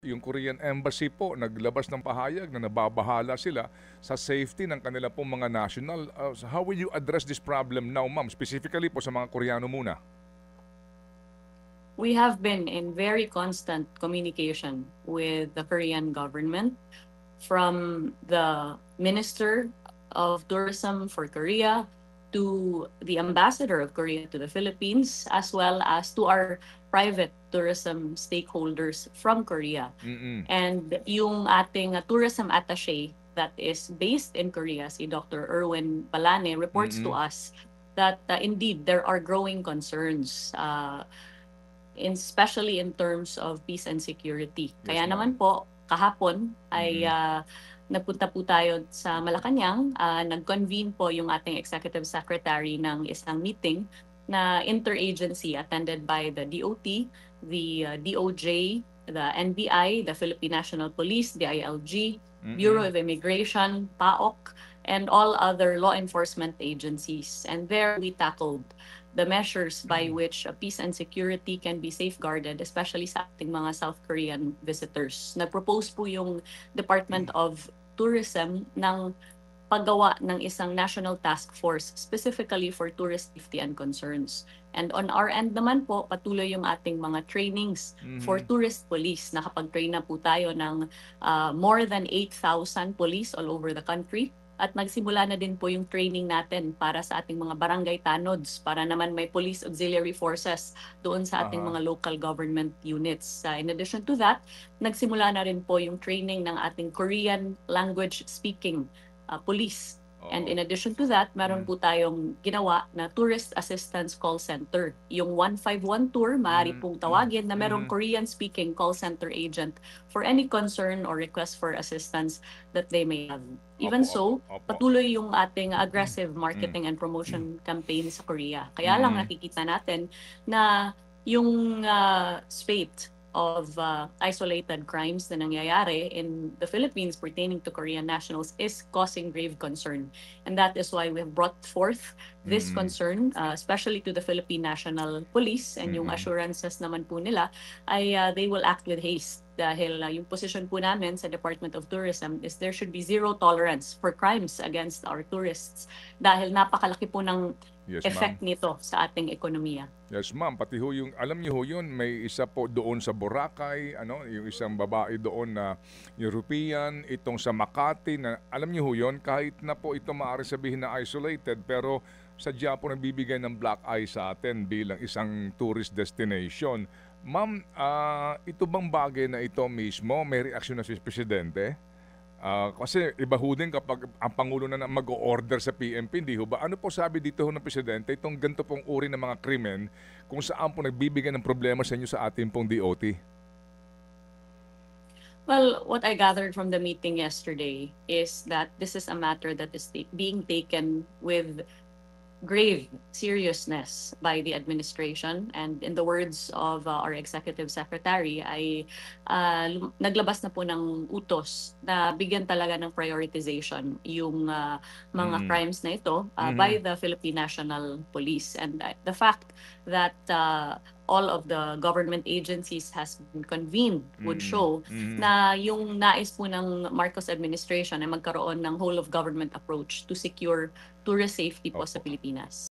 Yung Korean Embassy po naglabas ng pahayag na nababahala sila sa safety ng kanila pong mga national. So how will you address this problem now, ma'am? Specifically po sa mga Koreano muna. We have been in very constant communication with the Korean government, from the Minister of Tourism for Korea to the Ambassador of Korea to the Philippines, as well as to our private tourism stakeholders from Korea. Mm. And yung ating tourism attaché that is based in Korea, si Dr. Erwin Balane, reports to Mm. us that indeed there are growing concerns, especially in terms of peace and security. Yes, Kaya ma'am. naman po, kahapon ay Mm. nagpunta po tayo sa Malacanang. Nag-convene po yung ating executive secretary ng isang meeting na interagency attended by the DOT, the DOJ, the NBI, the Philippine National Police, the ILG, Bureau Mm. of Immigration, PAOK, and all other law enforcement agencies. And there we tackled the measures by which peace and security can be safeguarded, especially sa ating mga South Korean visitors. Nag-propose po yung Department of Tourism ng paggawa ng isang national task force specifically for tourist safety and concerns. And on our end naman po, patuloy yung ating mga trainings for Mhm. tourist police. Nakapag-train na po tayo ng more than 8,000 police all over the country. At nagsimula na din po yung training natin para sa ating mga barangay tanods, para naman may police auxiliary forces doon sa ating Aha. mga local government units. In addition to that, nagsimula na rin po yung training ng ating Korean language speaking police. And Oo. in addition to that, meron Mm. po tayong ginawa na Tourist Assistance Call Center. Yung 151 Tour, maaari Mm. pong tawagin na merong Mhm. Korean-speaking call center agent for any concern or request for assistance that they may have. Opo, Even opo, so, opo. patuloy yung ating aggressive Mm. marketing and promotion campaign sa Korea. Kaya lang Mm. nakikita natin na yung spate of isolated crimes na nangyayari in the Philippines pertaining to Korean nationals is causing grave concern. And that is why we have brought forth this Mm. concern, especially to the Philippine National Police, and yung Mm. assurances naman po nila ay they will act with haste. Dahil yung position po namin sa Department of Tourism is there should be zero tolerance for crimes against our tourists dahil napakalaki po ng Yes, ma'am. effect nito sa ating ekonomiya. Yes, ma'am. Pati ho yung, alam niyo ho yun, may isa po doon sa Boracay, ano, yung isang babae doon na European, itong sa Makati, na alam niyo ho yun, kahit na po ito maaari sabihin na isolated, pero sadya po nagbibigay ng black eye sa atin bilang isang tourist destination. Ma'am, ito bang bagay na ito mismo, may reaksyon na si Presidente? Kasi iba ho din kapag ang Pangulo na mag-o-order sa PNP, hindi ho ba? Ano po sabi dito ho ng Presidente, itong ganito pong uri ng mga krimen kung saan po nagbibigay ng problema sa inyo sa ating pong DOT? Well, what I gathered from the meeting yesterday is that this is a matter that is being taken with grave seriousness by the administration. And in the words of our executive secretary, ay naglabas na po ng utos na bigyan talaga ng prioritization yung mga Mm. crimes na ito by Mhm. the Philippine National Police. And the fact that all of the government agencies has been convened would Mm. show Mhm. na yung nais po ng Marcos administration ay magkaroon ng whole of government approach to secure tourist safety po sa Opo. Pilipinas.